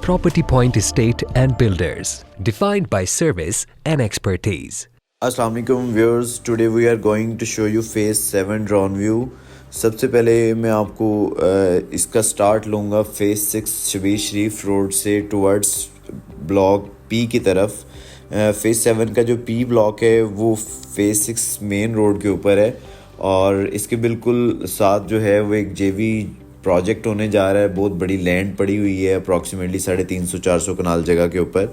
Property Point Estate and Builders, defined by service and expertise. अस्सलाम वालेकुम viewers, today we are going to show you phase 7 drone view. सबसे पहले मैं आपको इसका स्टार्ट लूँगा फेज़ 6 शबीर शरीफ रोड से टुवर्ड्स ब्लॉक पी की तरफ। फेज़ 7 का जो पी ब्लॉक है वो फेज़ 6 मेन रोड के ऊपर है और इसके बिल्कुल साथ जो है वो एक जेवी प्रोजेक्ट होने जा रहा है। बहुत बड़ी लैंड पड़ी हुई है अप्रॉक्सीमेटली 350-400 कनाल जगह के ऊपर,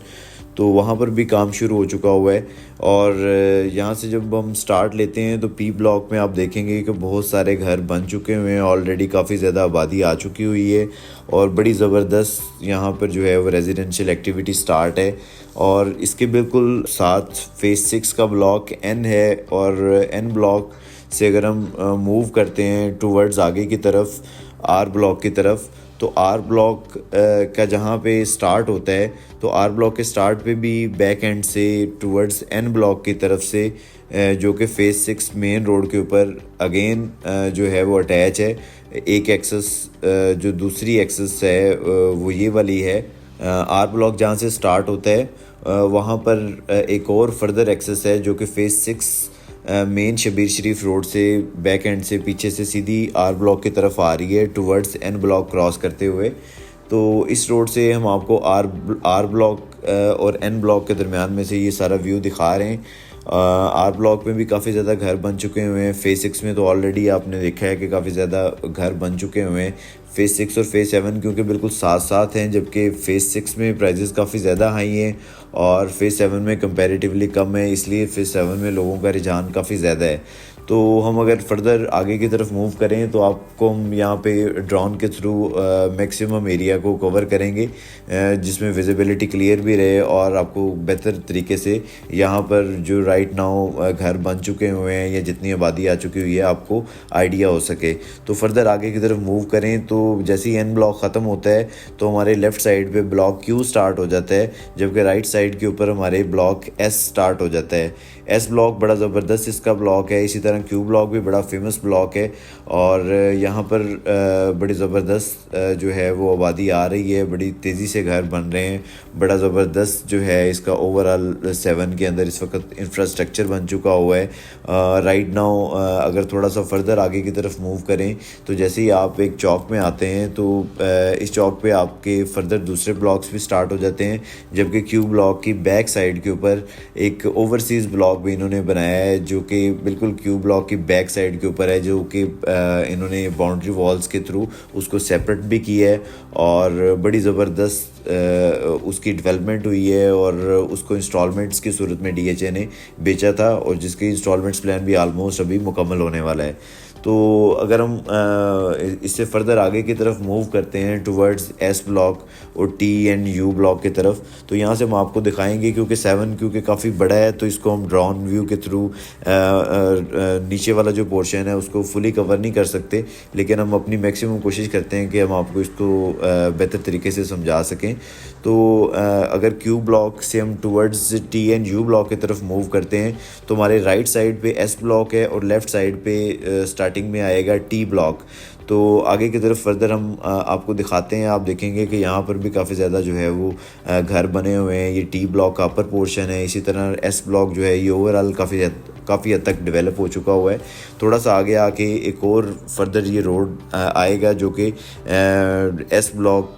तो वहाँ पर भी काम शुरू हो चुका हुआ है। और यहाँ से जब हम स्टार्ट लेते हैं तो पी ब्लॉक में आप देखेंगे कि बहुत सारे घर बन चुके हुए हैं, ऑलरेडी काफ़ी ज़्यादा आबादी आ चुकी हुई है और बड़ी ज़बरदस्त यहाँ पर जो है वो रेजिडेंशियल एक्टिविटी स्टार्ट है। और इसके बिल्कुल साथ फेज़ 6 का ब्लॉक एन है और एन ब्लॉक से अगर हम मूव करते हैं टूवर्ड्स आगे की तरफ आर ब्लॉक की तरफ, तो आर ब्लॉक का जहाँ पे स्टार्ट होता है तो आर ब्लॉक के स्टार्ट पे भी बैक एंड से टूवर्ड्स एन ब्लॉक की तरफ से जो कि फेज़ 6 मेन रोड के ऊपर अगेन जो है वो अटैच है। एक एक्सेस जो दूसरी एक्सेस है वो ये वाली है। आर ब्लॉक जहाँ से स्टार्ट होता है वहाँ पर एक और फर्दर एक्सेस है जो कि phase 6 main Shabir Sharif road से बैक एंड से पीछे से सीधी आर ब्लॉक की तरफ आ रही है टुवर्ड्स एन ब्लॉक क्रॉस करते हुए। तो इस रोड से हम आपको आर ब्लॉक और एन ब्लॉक के दरमियान में से ये सारा व्यू दिखा रहे हैं। आर ब्लॉक में भी काफ़ी ज़्यादा घर बन चुके हुए हैं। फेज़ 6 में तो ऑलरेडी आपने देखा है कि काफ़ी ज़्यादा घर बन चुके हुए हैं। फेज़ 6 और फेज़ 7 क्योंकि बिल्कुल साथ साथ हैं, जबकि फेज़ 6 में प्राइजेस काफ़ी ज़्यादा हाई हैं और फेज़ 7 में कंपैरेटिवली कम है, इसलिए फेज़ 7 में लोगों का रुझान काफ़ी ज़्यादा है। तो हम अगर फर्दर आगे की तरफ मूव करें तो आपको हम यहाँ पे ड्रोन के थ्रू मैक्सिमम एरिया को कवर करेंगे जिसमें विजिबिलिटी क्लियर भी रहे और आपको बेहतर तरीके से यहाँ पर जो राइट नाउ घर बन चुके हुए हैं या जितनी आबादी आ चुकी हुई है आपको आइडिया हो सके। तो फर्दर आगे की तरफ मूव करें तो जैसे ही एन ब्लॉक ख़त्म होता है तो हमारे लेफ़्ट साइड पे ब्लॉक क्यू स्टार्ट हो जाता है, जबकि राइट साइड के ऊपर हमारे ब्लॉक एस स्टार्ट हो जाता है। एस ब्लॉक बड़ा ज़बरदस्त इसका ब्लॉक है, इसी तरह क्यू ब्लॉक भी बड़ा फेमस ब्लॉक है और यहाँ पर बड़ी ज़बरदस्त जो है वो आबादी आ रही है, बड़ी तेज़ी से घर बन रहे हैं। बड़ा ज़बरदस्त जो है इसका ओवरऑल 7 के अंदर इस वक्त इंफ्रास्ट्रक्चर बन चुका हुआ है। राइट नाउ अगर थोड़ा सा फर्दर आगे की तरफ मूव करें तो जैसे ही आप एक चौक में आते हैं तो इस चौक पे आपके फर्दर दूसरे ब्लॉक्स भी स्टार्ट हो जाते हैं, जबकि क्यू ब्लॉक की बैक साइड के ऊपर एक ओवरसीज़ ब्लॉक भी इन्होंने बनाया है जो कि बिल्कुल क्यू ब्लॉक की बैक साइड के ऊपर है, जो कि इन्होंने बाउंड्री वॉल्स के थ्रू उसको सेपरेट भी किया है और बड़ी ज़बरदस्त उसकी डेवलपमेंट हुई है और उसको इंस्टॉलमेंट्स की सूरत में डीएचए ने बेचा था और जिसकी इंस्टॉलमेंट्स प्लान भी आलमोस्ट अभी मुकम्मल होने वाला है। तो अगर हम इससे फर्दर आगे की तरफ मूव करते हैं टुवर्ड्स एस ब्लॉक और टी एंड यू ब्लॉक की तरफ, तो यहाँ से हम आपको दिखाएंगे क्योंकि 7 क्योंकि काफ़ी बड़ा है तो इसको हम ड्रोन व्यू के थ्रू नीचे वाला जो पोर्शन है उसको फुली कवर नहीं कर सकते, लेकिन हम अपनी मैक्सिमम कोशिश करते हैं कि हम आपको इसको बेहतर तरीके से समझा सकें। तो अगर क्यू ब्लॉक से हम towards T and you block की तरफ मूव करते हैं तो हमारे राइट साइड पे एस ब्लॉक है और लेफ़्ट साइड पे स्टार्टिंग में आएगा टी ब्लॉक। तो आगे की तरफ फर्दर हम आपको दिखाते हैं, आप देखेंगे कि यहाँ पर भी काफ़ी ज़्यादा जो है वो घर बने हुए हैं। ये टी ब्लॉक का अपर पोर्शन है, इसी तरह एस ब्लॉक जो है ये ओवरऑल काफ़ी हद तक डेवलप हो चुका हुआ है। थोड़ा सा आगे आके एक और फर्दर ये रोड आएगा जो कि एस ब्लॉक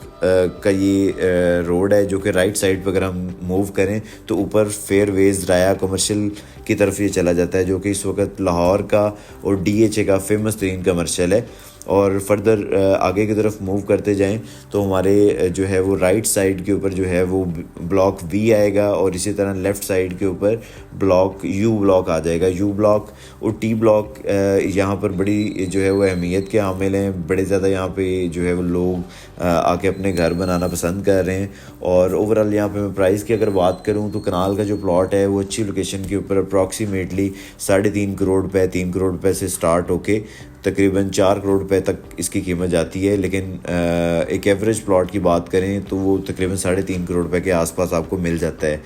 का ये रोड है जो कि राइट साइड पर अगर हम मूव करें तो ऊपर फेयरवेज राया कमर्शियल की तरफ ये चला जाता है, जो कि इस वक्त लाहौर का और डीएचए का फेमस तरीन कमर्शियल है। और फर्दर आगे की तरफ मूव करते जाएं तो हमारे जो है वो राइट साइड के ऊपर जो है वो ब्लॉक वी आएगा और इसी तरह लेफ़्ट साइड के ऊपर ब्लॉक यू ब्लॉक आ जाएगा। यू ब्लॉक और टी ब्लॉक यहाँ पर बड़ी जो है वो अहमियत के हामिल हैं। बड़े ज़्यादा यहाँ पे जो है वो लोग आके अपने घर बनाना पसंद कर रहे हैं और ओवरऑल यहाँ पे मैं प्राइस की अगर बात करूँ तो कनाल का जो प्लॉट है वो अच्छी लोकेशन के ऊपर अप्रॉक्सीमेटली 3.5 करोड़ रुपये 3 करोड़ रुपये से स्टार्ट होके तकरीबन 4 करोड़ रुपए तक इसकी कीमत जाती है। लेकिन एक एवरेज प्लॉट की बात करें तो वो तकरीबन 3.5 करोड़ रुपए के आसपास आपको मिल जाता है।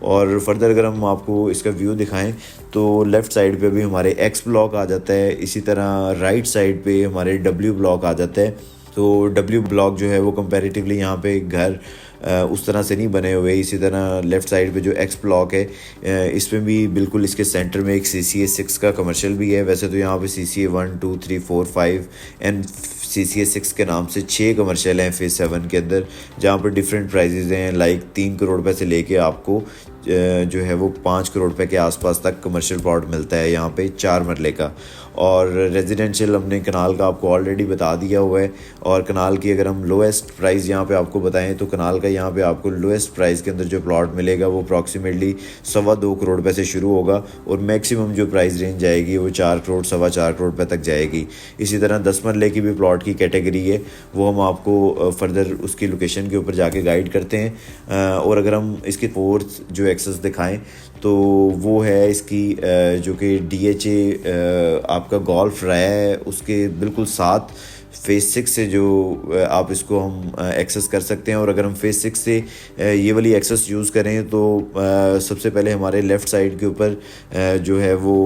और फर्दर अगर हम आपको इसका व्यू दिखाएं तो लेफ़्ट साइड पे भी हमारे एक्स ब्लॉक आ जाता है, इसी तरह राइट साइड पे हमारे डब्ल्यू ब्लॉक आ जाता है तो डब्ल्यू ब्लॉक जो है वो कंपैरेटिवली यहाँ पे घर उस तरह से नहीं बने हुए। इसी तरह लेफ़्ट साइड पे जो एक्स ब्लॉक है इसमें भी बिल्कुल इसके सेंटर में एक CCA 6 का कमर्शियल भी है। वैसे तो यहाँ पे CCA 1 2 3 4 5 एंड CCA 6 के नाम से 6 कमर्शियल हैं फेज़ 7 के अंदर, जहाँ पर डिफरेंट प्राइजेज़ हैं। लाइक 3 करोड़ रुपये से लेके आपको जो है वो 5 करोड़ रुपए के आसपास तक कमर्शियल प्लॉट मिलता है यहाँ पे 4 मरले का। और रेजिडेंशियल हमने कनाल का आपको ऑलरेडी बता दिया हुआ है। और कनाल की अगर हम लोएस्ट प्राइस यहाँ पे आपको बताएं तो कनाल का यहाँ पे आपको लोएस्ट प्राइस के अंदर जो प्लॉट मिलेगा वो अप्रॉक्सीमेटली 2.25 करोड़ रुपए से शुरू होगा और मैक्सिमम जो प्राइस रेंज आएगी वो 4 करोड़ 4.25 करोड़ रुपए तक जाएगी। इसी तरह 10 मरले की भी प्लॉट की कैटेगरी है, वो हम आपको फर्दर उसकी लोकेशन के ऊपर जाके गाइड करते हैं। और अगर हम इसकी फोर्थ जो एक्सेस दिखाएं तो वो है इसकी जो कि DHA आपका गोल्फ राय है उसके बिल्कुल साथ फेज़ 6 से जो आप इसको हम एक्सेस कर सकते हैं। और अगर हम फेज़ 6 से ये वाली एक्सेस यूज़ करें तो सबसे पहले हमारे लेफ़्ट साइड के ऊपर जो है वो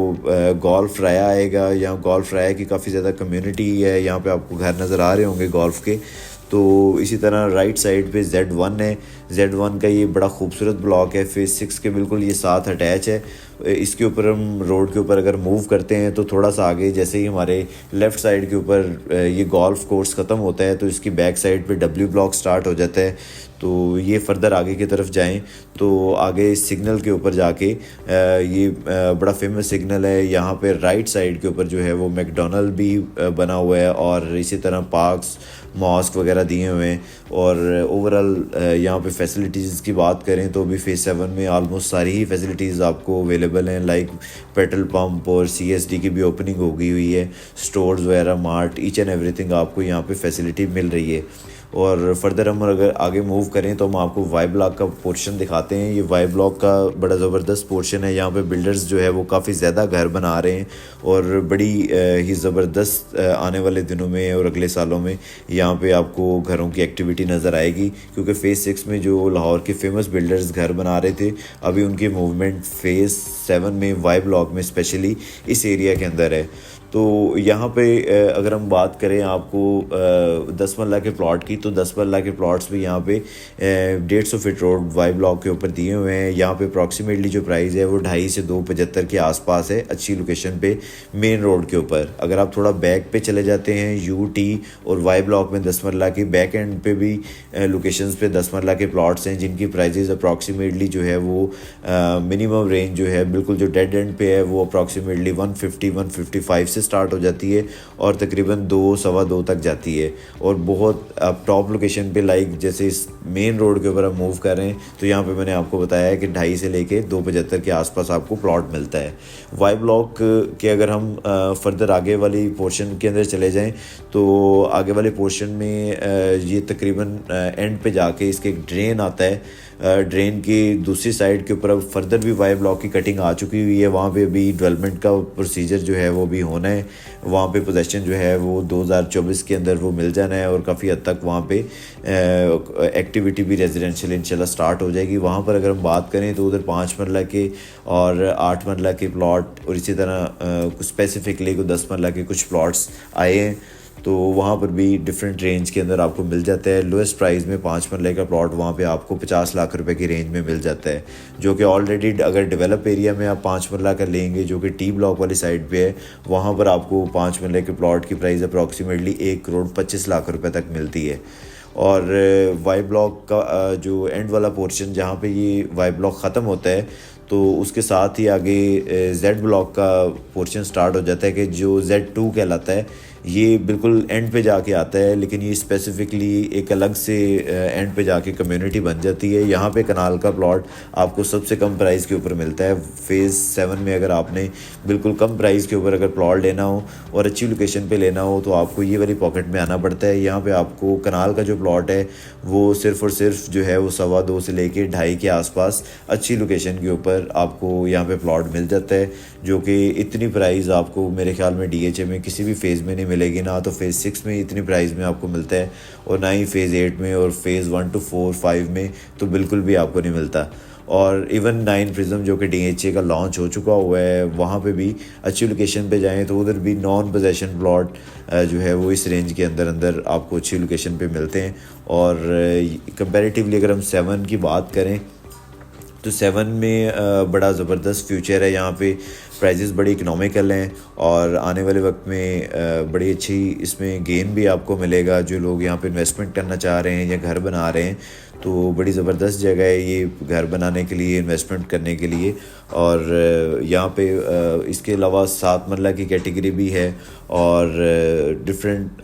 गोल्फ राया आएगा। यहाँ गोल्फ राया की काफ़ी ज़्यादा कम्युनिटी है, यहाँ पे आपको घर नज़र आ रहे होंगे गोल्फ के। तो इसी तरह राइट साइड पे Z1 है। Z1 का ये बड़ा खूबसूरत ब्लॉक है, फेज़ 6 के बिल्कुल ये साथ अटैच है। इसके ऊपर हम रोड के ऊपर अगर मूव करते हैं तो थोड़ा सा आगे जैसे ही हमारे लेफ़्ट साइड के ऊपर ये गोल्फ कोर्स ख़त्म होता है तो इसकी बैक साइड पे W ब्लॉक स्टार्ट हो जाता है। तो ये फ़र्दर आगे की तरफ जाएं तो आगे सिग्नल के ऊपर जाके ये बड़ा फेमस सिग्नल है। यहाँ पे राइट साइड के ऊपर जो है वो मैकडॉनल्ड भी बना हुआ है और इसी तरह पार्क्स मॉस्क वगैरह दिए हुए हैं। और ओवरऑल यहाँ पे फैसिलिटीज़ की बात करें तो अभी फेज़ 7 में आलमोस्ट सारी ही फैसिलिटीज़ आपको अवेलेबल हैं। लाइक पेट्रोल पंप और CSD की भी ओपनिंग हो गई हुई है, स्टोर्स वगैरह मार्ट ईच एंड एवरीथिंग आपको यहाँ पे फैसिलिटी मिल रही है। और फर्दर हम अगर आगे मूव करें तो हम आपको वाई ब्लॉक का पोर्शन दिखाते हैं। ये वाई ब्लॉक का बड़ा ज़बरदस्त पोर्शन है। यहाँ पे बिल्डर्स जो है वो काफ़ी ज़्यादा घर बना रहे हैं और बड़ी ही ज़बरदस्त आने वाले दिनों में और अगले सालों में यहाँ पे आपको घरों की एक्टिविटी नज़र आएगी। क्योंकि फेज़ 6 में जो लाहौर के फेमस बिल्डर्स घर बना रहे थे अभी उनकी मूवमेंट फेज़ 7 में वाई ब्लॉक में स्पेशली इस एरिया के अंदर है। तो यहाँ पे अगर हम बात करें आपको 10 मरला के प्लॉट की तो 10 मरला के प्लॉट्स भी यहाँ पे 150 फीट रोड वाई ब्लॉक के ऊपर दिए हुए हैं। यहाँ पे अप्रॉक्सीमेटली जो प्राइस है वो 2.5 से 2.75 के आसपास है, अच्छी लोकेशन पे मेन रोड के ऊपर। अगर आप थोड़ा बैक पे चले जाते हैं UT और वाई ब्लॉक में 10 मरला की बैक एंड पे भी लोकेशंस पे 10 मरला के प्लॉट्स हैं जिनकी प्राइजेज़ अप्रॉक्सीमेटली जो है वो मिनिमम रेंज जो है बिल्कुल जो डेड एंड पे है वो अप्रॉक्सीमेटली 150-155 से स्टार्ट हो जाती है और तकरीबन 2-2.25 तक जाती है। और बहुत अब टॉप लोकेशन पे लाइक जैसे इस मेन रोड के ऊपर हम मूव कर रहे हैं तो यहाँ पे मैंने आपको बताया है कि 2.5 से लेके 2.75 के आसपास आपको प्लॉट मिलता है। वाई ब्लॉक के अगर हम फर्दर आगे वाली पोर्शन के अंदर चले जाएं तो आगे वाले पोर्शन में ये तकरीबन एंड पे जाके इसके एक ड्रेन आता है। ड्रेन की दूसरी साइड के ऊपर अब फर्दर भी वाई ब्लॉक की कटिंग आ चुकी हुई है। वहाँ पे भी डेवलपमेंट का प्रोसीजर जो है वो भी होना है। वहाँ पे पोजेसन जो है वो 2024 के अंदर वो मिल जाना है और काफ़ी हद तक वहाँ पे एक्टिविटी भी रेजिडेंशियल इंशाल्लाह स्टार्ट हो जाएगी। वहाँ पर अगर हम बात करें तो उधर 5 मरला के और 8 मरला के प्लॉट और इसी तरह स्पेसिफिकली 10 मरला के कुछ प्लॉट्स आए हैं। तो वहाँ पर भी डिफरेंट रेंज के अंदर आपको मिल जाता है। लोएस्ट प्राइस में 5 मरले का प्लॉट वहाँ पे आपको 50 लाख रुपए की रेंज में मिल जाता है, जो कि ऑलरेडी अगर डेवलप एरिया में आप 5 मरला का लेंगे जो कि T ब्लॉक वाली साइड पे है वहाँ पर आपको 5 मरले के प्लॉट की प्राइस अप्रॉक्सीमेटली 1 करोड़ 25 लाख रुपए तक मिलती है। और वाई ब्लॉक का जो एंड वाला पोर्शन जहाँ पे ये वाई ब्लॉक ख़त्म होता है तो उसके साथ ही आगे Z ब्लॉक का पोर्शन स्टार्ट हो जाता है कि जो Z2 कहलाता है। ये बिल्कुल एंड पे जाके आता है लेकिन ये स्पेसिफिकली एक अलग से एंड पे जाके कम्युनिटी बन जाती है। यहाँ पे कनाल का प्लॉट आपको सबसे कम प्राइस के ऊपर मिलता है। फेज़ 7 में अगर आपने बिल्कुल कम प्राइस के ऊपर अगर प्लॉट लेना हो और अच्छी लोकेशन पे लेना हो तो आपको ये वाली पॉकेट में आना पड़ता है। यहाँ पे आपको कनाल का जो प्लॉट है वो सिर्फ़ और सिर्फ जो है वो 2.25 से लेके 2.5 के आसपास अच्छी लोकेशन के ऊपर आपको यहाँ पे प्लॉट मिल जाता है, जो कि इतनी प्राइस आपको मेरे ख्याल में DHA में किसी भी फेज़ में नहीं मिलेगी। ना तो फेज़ 6 में इतनी प्राइस में आपको मिलता है और ना ही फेज़ 8 में और फेज़ 1 to 4 5 में तो बिल्कुल भी आपको नहीं मिलता। और इवन 9 प्रिज्म जो कि DHA का लॉन्च हो चुका हुआ है, वहाँ पे भी अच्छी लोकेशन पे जाएं तो उधर भी नॉन पोजेशन प्लॉट जो है वो इस रेंज के अंदर अंदर आपको अच्छी लोकेशन पे मिलते हैं। और कंपैरेटिवली अगर हम 7 की बात करें तो 7 में बड़ा ज़बरदस्त फ्यूचर है। यहाँ पे प्राइजेस बड़ी इकनॉमिकल हैं और आने वाले वक्त में बड़ी अच्छी इसमें गेन भी आपको मिलेगा। जो लोग यहाँ पे इन्वेस्टमेंट करना चाह रहे हैं या घर बना रहे हैं तो बड़ी ज़बरदस्त जगह है ये घर बनाने के लिए, इन्वेस्टमेंट करने के लिए। और यहाँ पे इसके अलावा 7 मरला की कैटेगरी भी है और डिफरेंट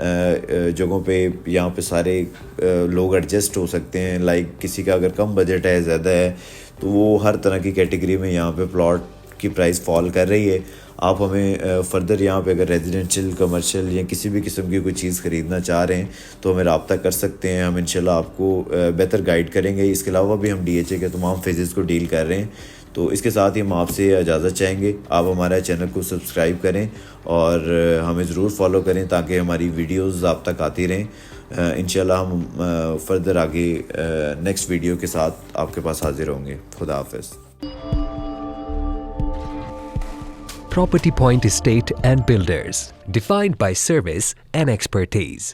जगहों पे यहाँ पे सारे लोग एडजस्ट हो सकते हैं। लाइक किसी का अगर कम बजट है, ज़्यादा है, तो वो हर तरह की कैटेगरी में यहाँ पे प्लॉट की प्राइस फॉल कर रही है। आप हमें फर्दर यहाँ पे अगर रेजिडेंशियल, कमर्शियल या किसी भी किस्म की कोई चीज़ ख़रीदना चाह रहे हैं तो हमें रब्ता कर सकते हैं। हम इंशाल्लाह आपको बेहतर गाइड करेंगे। इसके अलावा भी हम DHA के तमाम फेजेस को डील कर रहे हैं। तो इसके साथ ही हम आपसे इजाज़त चाहेंगे। आप हमारे चैनल को सब्सक्राइब करें और हमें ज़रूर फॉलो करें ताकि हमारी वीडियोस आप तक आती रहें। इंशाल्लाह हम फर्दर आगे नेक्स्ट वीडियो के साथ आपके पास हाजिर होंगे। खुदा हाफ़िज़। Property Point Estate and Builders, defined by service and expertise.